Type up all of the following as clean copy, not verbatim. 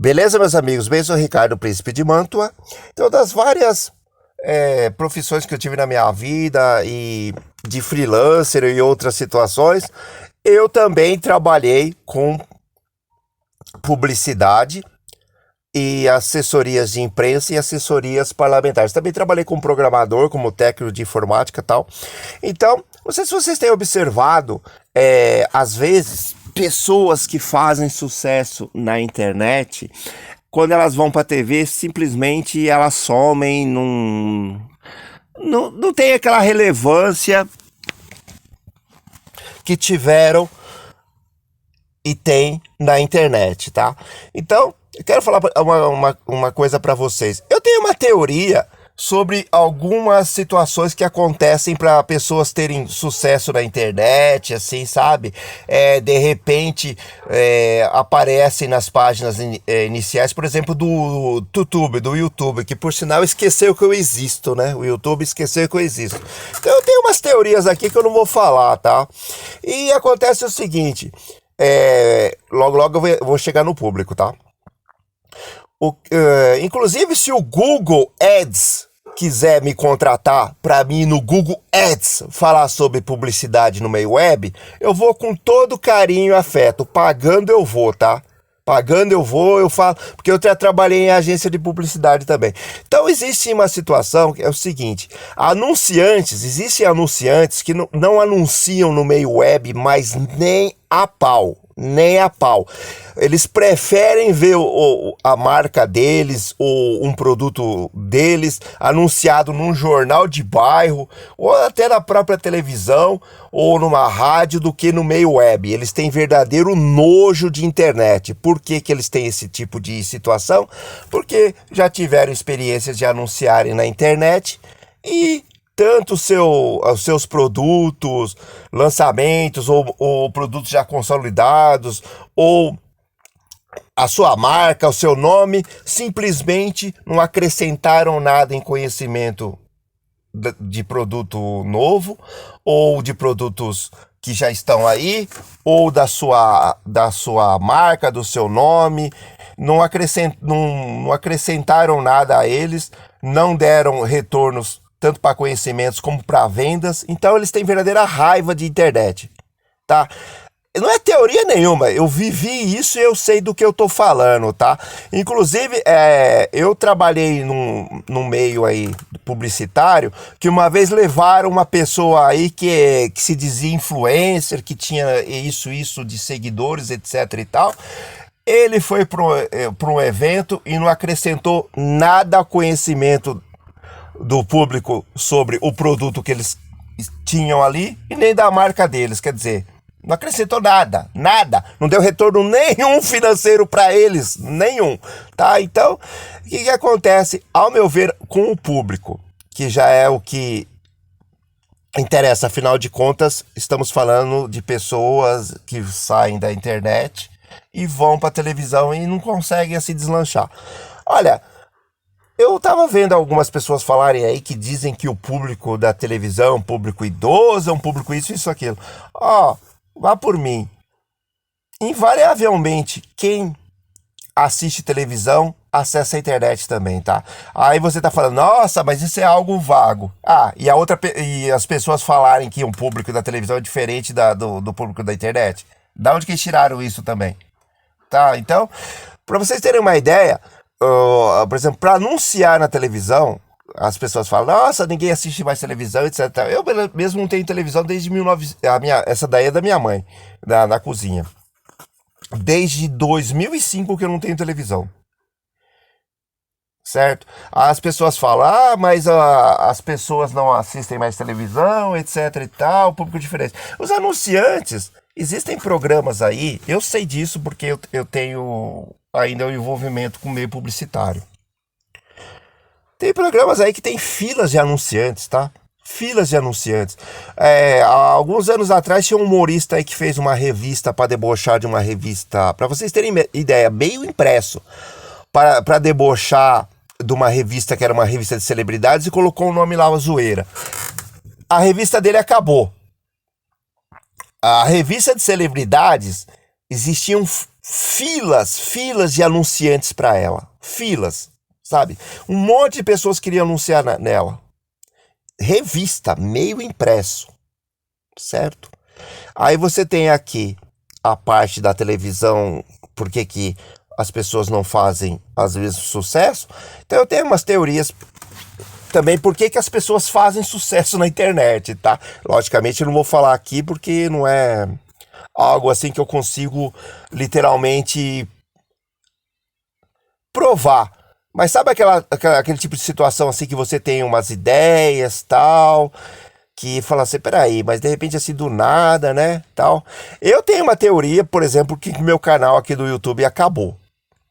Beleza, meus amigos? Bem, sou o Ricardo Príncipe de Mantua. Então, das várias profissões que eu tive na minha vida e de freelancer e outras situações, eu também trabalhei com publicidade e assessorias de imprensa e assessorias parlamentares. Também trabalhei como programador, como técnico de informática e tal. Então, não sei se vocês têm observado, às vezes, pessoas que fazem sucesso na internet, quando elas vão para a TV, simplesmente elas somem, não tem aquela relevância que tiveram e tem na internet, tá? Então, eu quero falar uma coisa para vocês. Eu tenho uma teoria sobre algumas situações que acontecem para pessoas terem sucesso na internet, assim, sabe? De repente, aparecem nas páginas iniciais, por exemplo, do YouTube, que por sinal esqueceu que eu existo, né? O YouTube esqueceu que eu existo. Então eu tenho umas teorias aqui que eu não vou falar, tá? E acontece o seguinte, logo eu vou chegar no público, tá? Inclusive, se o Google Ads quiser me contratar para mim no Google Ads falar sobre publicidade no meio web, eu vou com todo carinho e afeto. Pagando eu vou, tá? Pagando eu vou, eu falo, porque eu já trabalhei em agência de publicidade também. Então existe uma situação que é o seguinte, existem anunciantes que não anunciam no meio web, mas nem a pau. Nem a pau. Eles preferem ver a marca deles ou um produto deles anunciado num jornal de bairro ou até na própria televisão ou numa rádio do que no meio web. Eles têm verdadeiro nojo de internet. Por que eles têm esse tipo de situação? Porque já tiveram experiências de anunciarem na internet e tanto os seus produtos, lançamentos ou produtos já consolidados, ou a sua marca, o seu nome, simplesmente não acrescentaram nada em conhecimento de produto novo, ou de produtos que já estão aí, ou da sua marca, do seu nome, não acrescentaram nada a eles, não deram retornos tanto para conhecimentos como para vendas. Então eles têm verdadeira raiva de internet, tá? Não é teoria nenhuma, eu vivi isso e eu sei do que eu tô falando, tá? Inclusive, eu trabalhei num meio aí publicitário, que uma vez levaram uma pessoa aí que se dizia influencer, que tinha isso de seguidores, etc e tal. Ele foi para um evento e não acrescentou nada ao conhecimento do público sobre o produto que eles tinham ali e nem da marca deles, quer dizer, não acrescentou nada, não deu retorno nenhum financeiro para eles, nenhum, tá? Então, o que acontece, ao meu ver, com o público, que já é o que interessa, afinal de contas, estamos falando de pessoas que saem da internet e vão para televisão e não conseguem se deslanchar. Olha, eu tava vendo algumas pessoas falarem aí que dizem que o público da televisão é um público idoso, é um público isso, aquilo. Vá por mim. Invariavelmente, quem assiste televisão acessa a internet também, tá? Aí você tá falando, nossa, mas isso é algo vago. E as pessoas falarem que um público da televisão é diferente do público da internet. Da onde que eles tiraram isso também? Tá, então, para vocês terem uma ideia, por exemplo, para anunciar na televisão, as pessoas falam, nossa, ninguém assiste mais televisão, etc. Eu mesmo não tenho televisão desde 1900, essa daí é da minha mãe, na cozinha. Desde 2005 que eu não tenho televisão. Certo? As pessoas falam, mas as pessoas não assistem mais televisão, etc e tal, público diferente. Os anunciantes, existem programas aí, eu sei disso porque eu tenho ainda um envolvimento com o meio publicitário. Tem programas aí que tem filas de anunciantes, tá? Filas de anunciantes. Há alguns anos atrás tinha um humorista aí que fez uma revista para debochar de uma revista, para vocês terem ideia, meio impresso, para debochar de uma revista que era uma revista de celebridades e colocou o nome lá, Zoeira. A revista dele acabou. A revista de celebridades existiam filas de anunciantes para ela. Filas, sabe? Um monte de pessoas queriam anunciar nela. Revista, meio impresso, certo? Aí você tem aqui a parte da televisão, por que as pessoas não fazem, às vezes, sucesso. Então eu tenho umas teorias também por que as pessoas fazem sucesso na internet, tá? Logicamente eu não vou falar aqui porque não é algo assim que eu consigo literalmente provar. Mas sabe aquele tipo de situação assim que você tem umas ideias, tal, que fala assim, peraí, mas de repente assim do nada, né, tal. Eu tenho uma teoria, por exemplo, que meu canal aqui do YouTube acabou.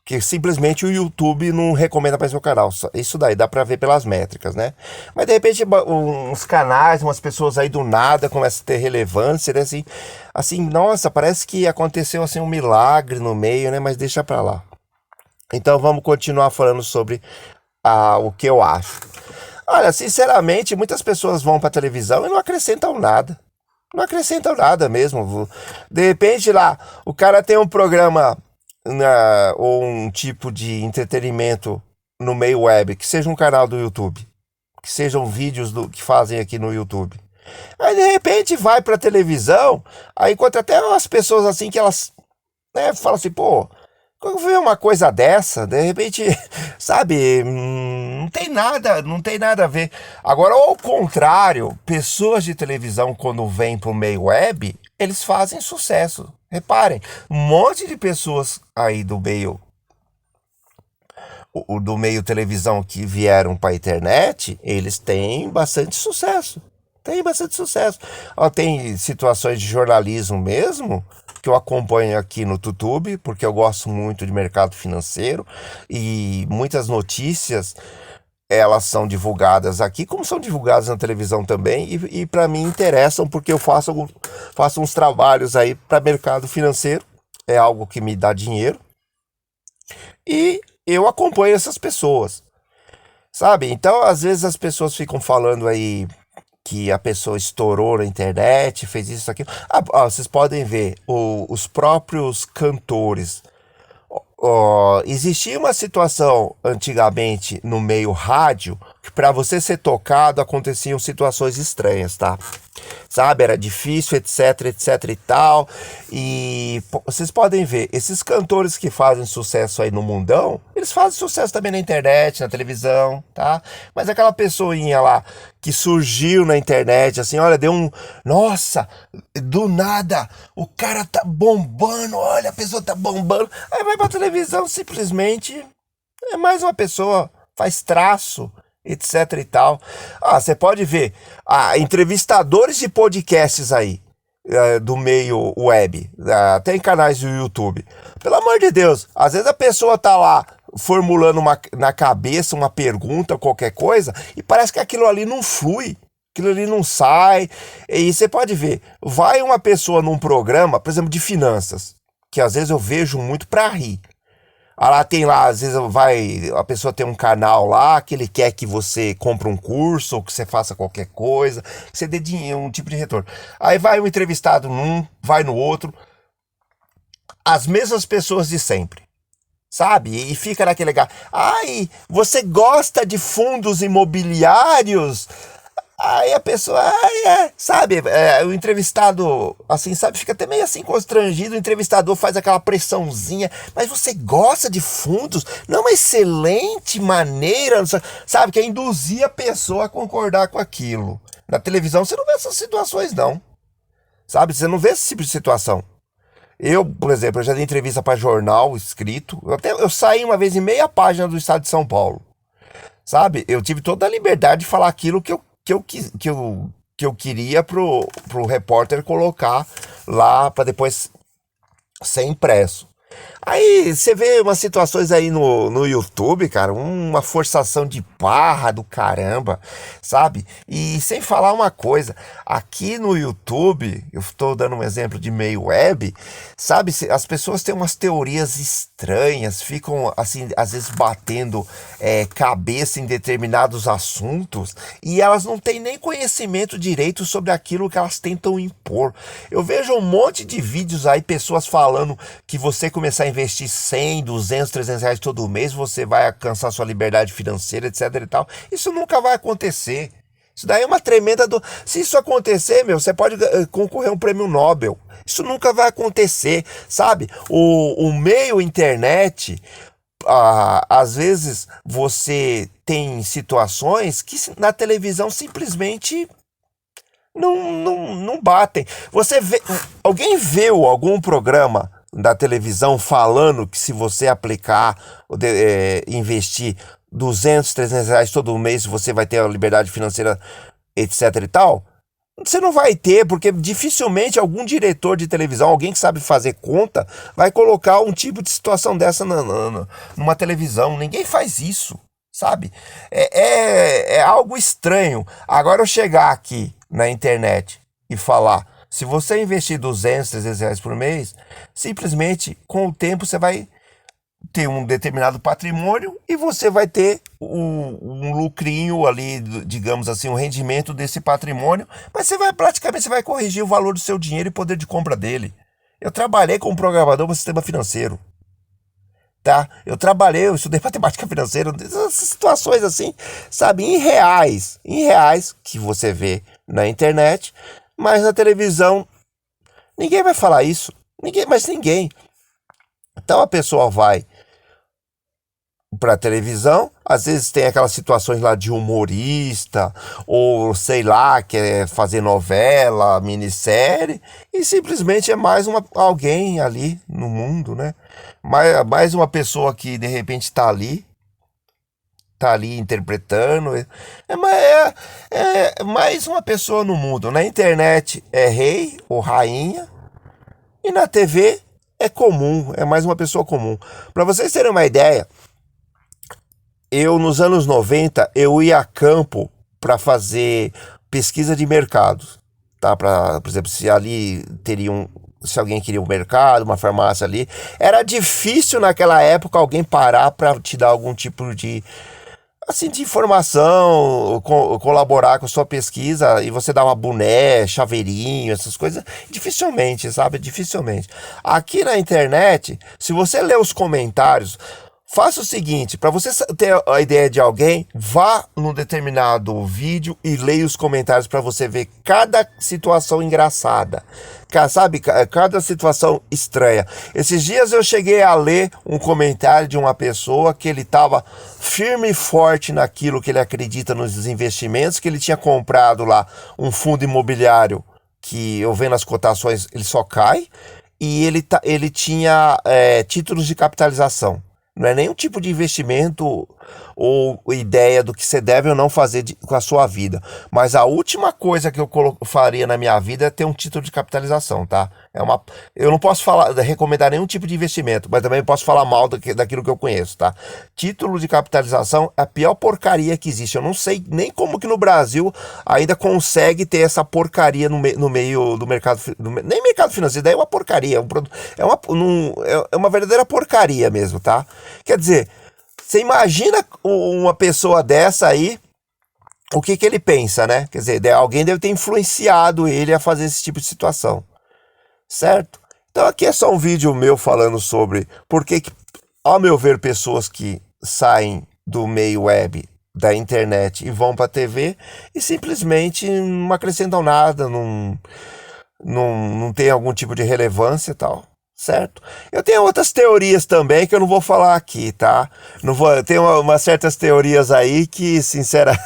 Que simplesmente o YouTube não recomenda mais meu canal. Isso daí dá pra ver pelas métricas, né? Mas de repente uns canais, umas pessoas aí do nada começam a ter relevância, né? Assim, nossa, parece que aconteceu assim um milagre no meio, né? Mas deixa pra lá. Então vamos continuar falando sobre o que eu acho. Olha, sinceramente, muitas pessoas vão pra televisão e não acrescentam nada. Não acrescentam nada mesmo. De repente lá, o cara tem um programa ou um tipo de entretenimento no meio web, que seja um canal do YouTube, que sejam vídeos que fazem aqui no YouTube. Aí de repente vai pra televisão, aí encontra até umas pessoas assim que elas, né, falam assim, pô, quando vê uma coisa dessa, de repente, sabe, não tem nada a ver. Agora, ao contrário, pessoas de televisão, quando vêm pro meio web, eles fazem sucesso. Reparem, um monte de pessoas aí do meio televisão que vieram para a internet, eles têm bastante sucesso. Tem bastante sucesso. Ó, tem situações de jornalismo mesmo, que eu acompanho aqui no YouTube, porque eu gosto muito de mercado financeiro, e muitas notícias elas são divulgadas aqui, como são divulgadas na televisão também, e para mim interessam, porque eu faço uns trabalhos aí para mercado financeiro, é algo que me dá dinheiro, e eu acompanho essas pessoas, sabe? Então, às vezes as pessoas ficam falando aí que a pessoa estourou na internet, fez isso, aquilo. Vocês podem ver, os próprios cantores. Existia uma situação antigamente no meio rádio que para você ser tocado aconteciam situações estranhas, tá? Sabe, era difícil, etc e tal. E vocês podem ver, esses cantores que fazem sucesso aí no mundão, eles fazem sucesso também na internet, na televisão, tá? Mas aquela pessoinha lá que surgiu na internet, assim, olha, nossa, do nada, o cara tá bombando, olha, a pessoa tá bombando. Aí vai pra televisão, simplesmente é mais uma pessoa, faz traço, etc e tal. Você pode ver, entrevistadores de podcasts aí, do meio web, tem canais do YouTube. Pelo amor de Deus, às vezes a pessoa tá lá formulando na cabeça uma pergunta, qualquer coisa, e parece que aquilo ali não flui, aquilo ali não sai. E você pode ver, vai uma pessoa num programa, por exemplo, de finanças, que às vezes eu vejo muito pra rir. Lá tem lá, às vezes a pessoa tem um canal lá que ele quer que você compre um curso ou que você faça qualquer coisa, que você dê dinheiro, um tipo de retorno. Aí vai um entrevistado num, vai no outro, as mesmas pessoas de sempre, sabe? E fica naquele lugar, você gosta de fundos imobiliários? Aí a pessoa, sabe, o entrevistado, assim, sabe, fica até meio assim constrangido, o entrevistador faz aquela pressãozinha, mas você gosta de fundos? Não é uma excelente maneira, sabe, que é induzir a pessoa a concordar com aquilo. Na televisão você não vê essas situações, não, sabe, você não vê esse tipo de situação. Eu, por exemplo, eu já dei entrevista para jornal escrito, eu saí uma vez em meia página do estado de São Paulo, sabe, eu tive toda a liberdade de falar aquilo que eu queria pro repórter colocar lá para depois ser impresso. Aí você vê umas situações aí no YouTube, cara, uma forçação de barra do caramba, sabe? E sem falar uma coisa, aqui no YouTube, eu estou dando um exemplo de meio web, sabe? As pessoas têm umas teorias estranhas, ficam assim, às vezes batendo cabeça em determinados assuntos e elas não têm nem conhecimento direito sobre aquilo que elas tentam impor. Eu vejo um monte de vídeos aí, pessoas falando que você começar a investir 100, 200, 300 reais todo mês, você vai alcançar sua liberdade financeira, etc e tal. Isso nunca vai acontecer. Isso daí é uma tremenda... Se isso acontecer, meu, você pode concorrer a um prêmio Nobel. Isso nunca vai acontecer, sabe? O meio internet... às vezes você tem situações que na televisão simplesmente não batem. Você vê, alguém viu algum programa da televisão falando que se você aplicar, investir 200, 300 reais todo mês, você vai ter a liberdade financeira, etc e tal? Você não vai ter, porque dificilmente algum diretor de televisão, alguém que sabe fazer conta, vai colocar um tipo de situação dessa numa televisão. Ninguém faz isso, sabe? É algo estranho. Agora eu chegar aqui na internet e falar, se você investir 200, 300 reais por mês, simplesmente com o tempo você vai ter um determinado patrimônio e você vai ter um lucrinho ali, digamos assim, um rendimento desse patrimônio, mas você vai corrigir o valor do seu dinheiro e poder de compra dele. Eu trabalhei como programador no sistema financeiro, tá? Eu estudei matemática financeira, essas situações assim, sabe, em reais que você vê na internet, mas na televisão ninguém vai falar isso, ninguém. Então a pessoa vai para televisão, às vezes tem aquelas situações lá de humorista, ou sei lá, quer fazer novela, minissérie, e simplesmente é mais alguém ali no mundo, né? Mais uma pessoa que de repente tá ali interpretando. É mais uma pessoa no mundo. Na internet é rei ou rainha, e na TV é comum, é mais uma pessoa comum. Para vocês terem uma ideia, nos anos 90, eu ia a campo para fazer pesquisa de mercados, tá? Por exemplo, se alguém queria um mercado, uma farmácia ali, era difícil naquela época alguém parar para te dar algum tipo de informação, colaborar com a sua pesquisa e você dar uma boné, chaveirinho, essas coisas, dificilmente, sabe? Dificilmente. Aqui na internet, se você ler os comentários, faça o seguinte, para você ter a ideia de alguém, vá num determinado vídeo e leia os comentários para você ver cada situação engraçada, sabe? Cada situação estranha. Esses dias eu cheguei a ler um comentário de uma pessoa que ele estava firme e forte naquilo que ele acredita nos investimentos, que ele tinha comprado lá um fundo imobiliário que eu vendo as cotações ele só cai, e ele tinha títulos de capitalização. Não é nenhum tipo de investimento ou ideia do que você deve ou não fazer com a sua vida. Mas a última coisa que eu faria na minha vida é ter um título de capitalização, tá? Eu não posso recomendar nenhum tipo de investimento, mas também posso falar mal daquilo que eu conheço, tá? Título de capitalização é a pior porcaria que existe. Eu não sei nem como que no Brasil ainda consegue ter essa porcaria no meio do mercado, nem mercado financeiro, daí é uma porcaria, é uma verdadeira porcaria mesmo, tá? Quer dizer, você imagina uma pessoa dessa aí, o que ele pensa, né? Quer dizer, alguém deve ter influenciado ele a fazer esse tipo de situação, certo? Então aqui é só um vídeo meu falando sobre por que, ao meu ver, pessoas que saem do meio web, da internet e vão para a TV e simplesmente não acrescentam nada, não tem algum tipo de relevância e tal. Certo? Eu tenho outras teorias também que eu não vou falar aqui, tá? Tem umas certas teorias aí que, sinceramente,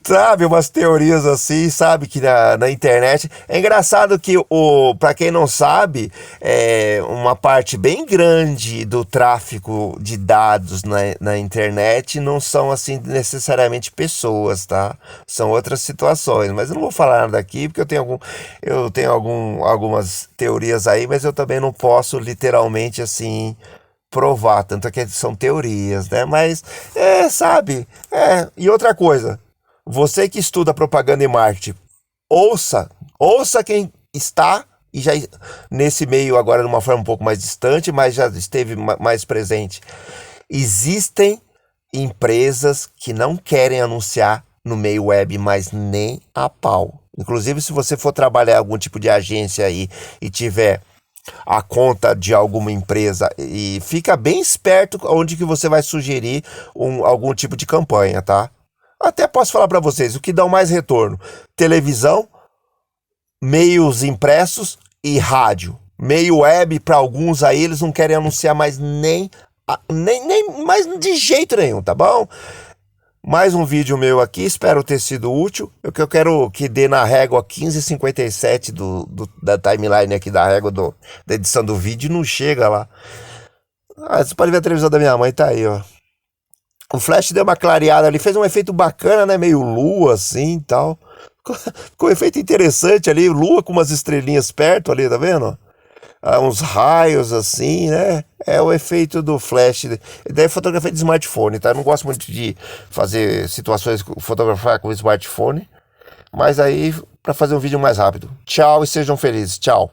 sabe? Umas teorias assim, sabe? Que na internet. É engraçado que, pra quem não sabe, uma parte bem grande do tráfego de dados na internet não são, assim, necessariamente pessoas, tá? São outras situações. Mas eu não vou falar nada aqui porque eu tenho algumas teorias aí, mas mas eu também não posso literalmente assim provar, tanto é que são teorias, né? Mas sabe? E outra coisa, você que estuda propaganda e marketing, ouça quem está e já nesse meio agora de uma forma um pouco mais distante, mas já esteve mais presente. Existem empresas que não querem anunciar no meio web, mas nem a pau. Inclusive, se você for trabalhar em algum tipo de agência aí e tiver a conta de alguma empresa, e fica bem esperto onde que você vai sugerir algum tipo de campanha, tá? Até posso falar para vocês, o que dá mais retorno? Televisão, meios impressos e rádio. Meio web, para alguns aí, eles não querem anunciar mais nem mais de jeito nenhum, tá bom? Mais um vídeo meu aqui, espero ter sido útil. Eu quero que dê na régua 15h57 da timeline aqui da régua da edição do vídeo, não chega lá. Você pode ver a televisão da minha mãe, tá aí, ó. O flash deu uma clareada ali, fez um efeito bacana, né? Meio lua assim e tal. Ficou um efeito interessante ali, lua com umas estrelinhas perto ali, tá vendo? Uns raios assim, né? É o efeito do flash. Daí fotografia de smartphone, tá? Eu não gosto muito de fazer situações, fotografar com smartphone, mas aí para fazer um vídeo mais rápido. Tchau e sejam felizes. Tchau.